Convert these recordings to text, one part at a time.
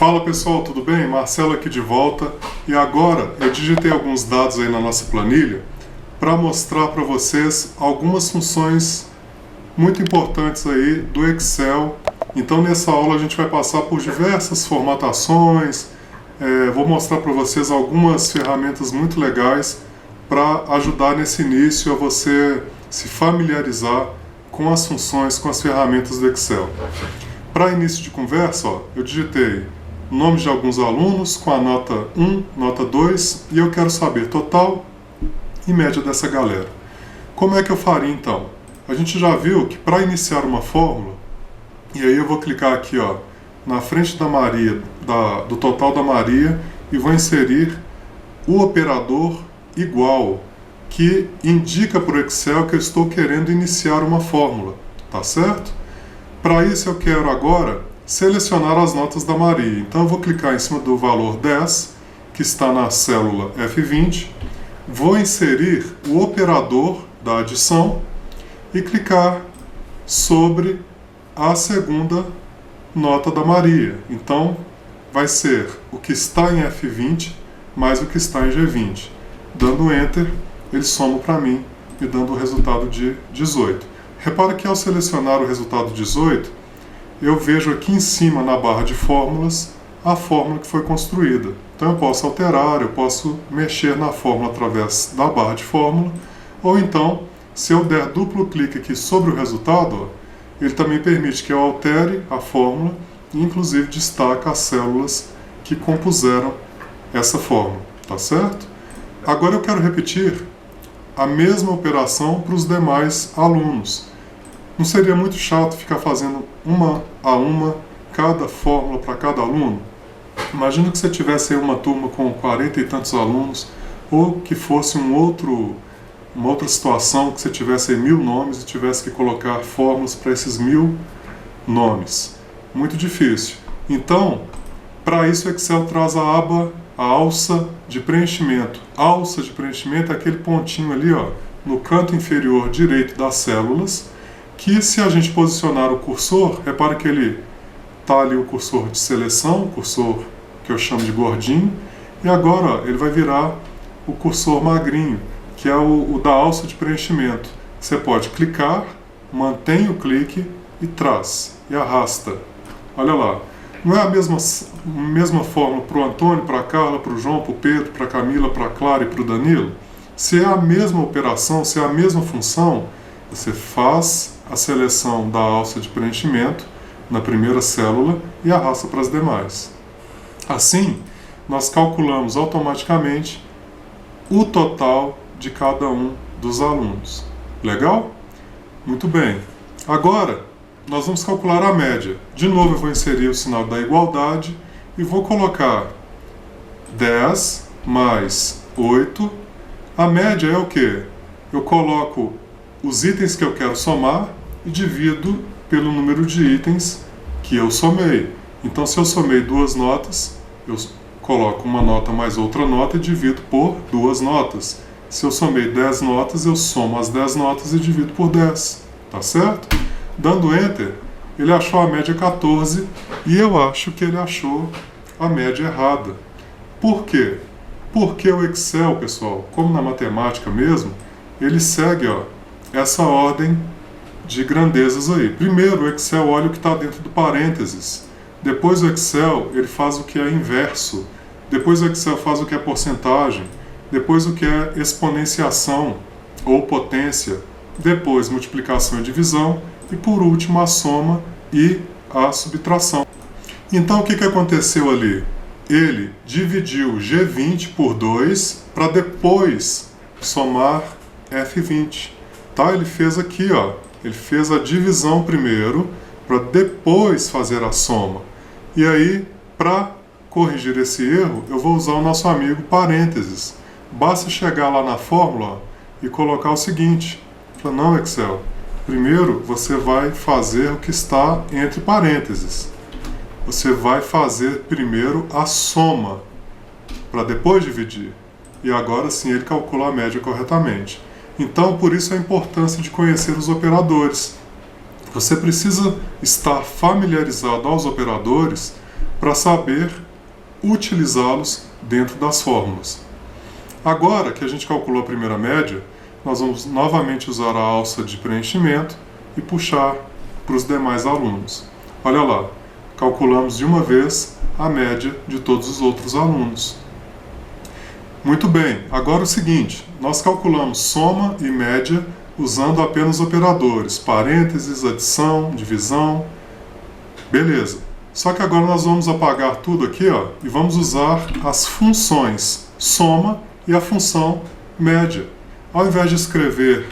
Fala pessoal, tudo bem? Marcelo aqui de volta e agora eu digitei alguns dados aí na nossa planilha para mostrar para vocês algumas funções muito importantes aí do Excel. Então nessa aula a gente vai passar por diversas formatações, vou mostrar para vocês algumas ferramentas muito legais para ajudar nesse início a você se familiarizar com as funções, com as ferramentas do Excel. Para início de conversa, eu digitei nomes de alguns alunos com a nota 1, nota 2 e eu quero saber total e média dessa galera. Como é que eu faria então? A gente já viu que para iniciar uma fórmula, e aí eu vou clicar aqui na frente da Maria, do total da Maria, e vou inserir o operador igual, que indica para o Excel que eu estou querendo iniciar uma fórmula, tá certo? Para isso eu quero agora selecionar as notas da Maria. Então eu vou clicar em cima do valor 10, que está na célula F20, vou inserir o operador da adição e clicar sobre a segunda nota da Maria. Então vai ser o que está em F20 mais o que está em G20. Dando Enter, ele soma para mim, me dando o resultado de 18. Repara que ao selecionar o resultado 18, eu vejo aqui em cima na barra de fórmulas a fórmula que foi construída. Então eu posso alterar, eu posso mexer na fórmula através da barra de fórmula, ou então, se eu der duplo clique aqui sobre o resultado, ele também permite que eu altere a fórmula e inclusive destaca as células que compuseram essa fórmula, tá certo? Agora eu quero repetir a mesma operação para os demais alunos. Não seria muito chato ficar fazendo uma a uma cada fórmula para cada aluno? Imagina que você tivesse aí uma turma com 40 e tantos alunos, ou que fosse uma outra situação que você tivesse aí 1000 nomes e tivesse que colocar fórmulas para esses 1000 nomes. Muito difícil. Então, para isso o Excel traz a aba, a alça de preenchimento. A alça de preenchimento é aquele pontinho ali, no canto inferior direito das células, que se a gente posicionar o cursor, repara que ele está ali o cursor de seleção, o cursor que eu chamo de gordinho, e agora ele vai virar o cursor magrinho, que é o da alça de preenchimento. Você pode clicar, mantém o clique e traz, e arrasta. Olha lá, não é a mesma fórmula para o Antônio, para a Carla, para o João, para o Pedro, para a Camila, para a Clara e para o Danilo? Se é a mesma operação, se é a mesma função, você faz a seleção da alça de preenchimento na primeira célula e arrasta para as demais. Assim, nós calculamos automaticamente o total de cada um dos alunos. Legal? Muito bem. Agora, nós vamos calcular a média. De novo, eu vou inserir o sinal da igualdade e vou colocar 10 mais 8. A média é o quê? Eu coloco os itens que eu quero somar e divido pelo número de itens que eu somei. Então, se eu somei 2 notas, eu coloco uma nota mais outra nota e divido por 2 notas. Se eu somei 10 notas, eu somo as 10 notas e divido por 10. Tá certo? Dando Enter, ele achou a média 14 e eu acho que ele achou a média errada. Por quê? Porque o Excel, pessoal, como na matemática mesmo, ele segue essa ordem de grandezas aí. Primeiro o Excel olha o que está dentro do parênteses. Depois o Excel ele faz o que é inverso. Depois o Excel faz o que é porcentagem. Depois o que é exponenciação ou potência. Depois multiplicação e divisão. E por último a soma e a subtração. Então o que aconteceu ali? Ele dividiu G20 por 2 para depois somar F20. Tá? Ele fez aqui, ele fez a divisão primeiro para depois fazer a soma. E aí, para corrigir esse erro, eu vou usar o nosso amigo parênteses. Basta chegar lá na fórmula e colocar o seguinte: não, Excel, primeiro você vai fazer o que está entre parênteses. Você vai fazer primeiro a soma para depois dividir. E agora sim ele calcula a média corretamente. Então, por isso a importância de conhecer os operadores. Você precisa estar familiarizado aos operadores para saber utilizá-los dentro das fórmulas. Agora que a gente calculou a primeira média, nós vamos novamente usar a alça de preenchimento e puxar para os demais alunos. Olha lá, calculamos de uma vez a média de todos os outros alunos. Muito bem, agora o seguinte, nós calculamos soma e média usando apenas operadores, parênteses, adição, divisão, beleza. Só que agora nós vamos apagar tudo aqui, ó, e vamos usar as funções soma e a função média. Ao invés de escrever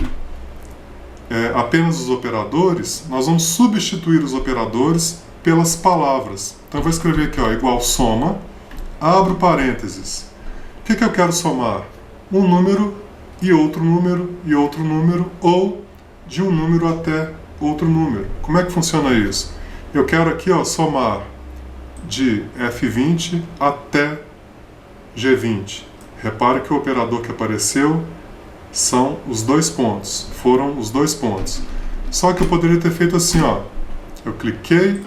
apenas os operadores, nós vamos substituir os operadores pelas palavras. Então eu vou escrever aqui, ó, igual soma, abro parênteses. O que eu quero somar? Um número e outro número e outro número, ou de um número até outro número. Como é que funciona isso? Eu quero aqui, ó, somar de F20 até G20. Repare que o operador que apareceu são os dois pontos, foram os dois pontos. Só que eu poderia ter feito assim, ó. Eu cliquei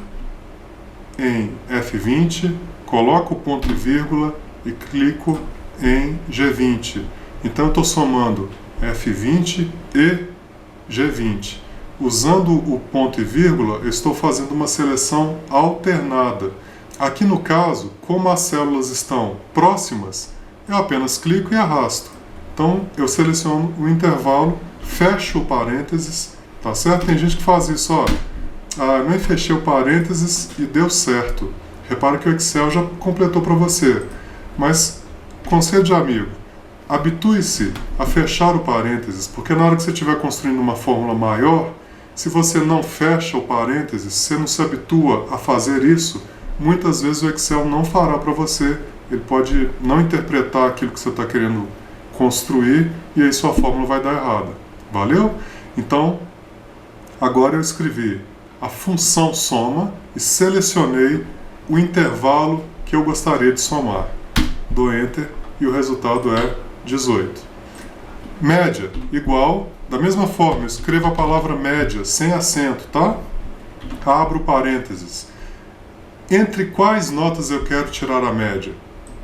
em F20, coloco o ponto e vírgula e clico em G20. Então eu estou somando F20 e G20. Usando o ponto e vírgula, eu estou fazendo uma seleção alternada. Aqui no caso, como as células estão próximas, eu apenas clico e arrasto. Então eu seleciono o intervalo, fecho o parênteses, tá certo? Tem gente que faz isso, ó. Nem fechei o parênteses e deu certo. Repara que o Excel já completou para você. Mas, conselho de amigo, habitue-se a fechar o parênteses, porque na hora que você estiver construindo uma fórmula maior, se você não fecha o parênteses, você não se habitua a fazer isso, muitas vezes o Excel não fará para você. Ele pode não interpretar aquilo que você está querendo construir e aí sua fórmula vai dar errada. Valeu? Então, agora eu escrevi a função soma e selecionei o intervalo que eu gostaria de somar. Dou Enter e o resultado é 18. Média igual, da mesma forma, eu escrevo a palavra média sem acento, tá? Abro parênteses. Entre quais notas eu quero tirar a média?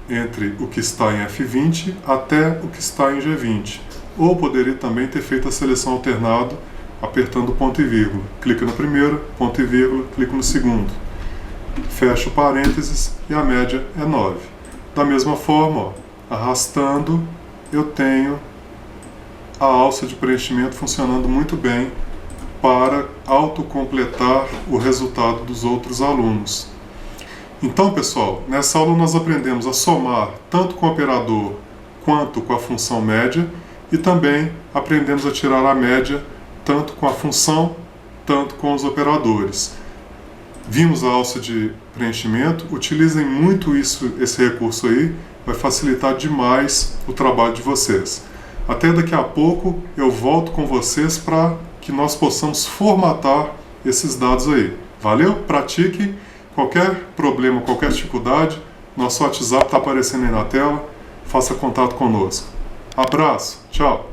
Entre o que está em F20 até o que está em G20. Ou poderia também ter feito a seleção alternada, apertando ponto e vírgula. Clico no primeiro, ponto e vírgula, clico no segundo. Fecho parênteses e a média é 9. Da mesma forma, ó, arrastando, eu tenho a alça de preenchimento funcionando muito bem para autocompletar o resultado dos outros alunos. Então, pessoal, nessa aula nós aprendemos a somar tanto com o operador quanto com a função média e também aprendemos a tirar a média tanto com a função, tanto com os operadores. Vimos a alça de preenchimento, utilizem muito esse recurso aí, vai facilitar demais o trabalho de vocês. Até daqui a pouco eu volto com vocês para que nós possamos formatar esses dados aí. Valeu? Pratiquem. Qualquer problema, qualquer dificuldade, nosso WhatsApp está aparecendo aí na tela. Faça contato conosco. Abraço, tchau!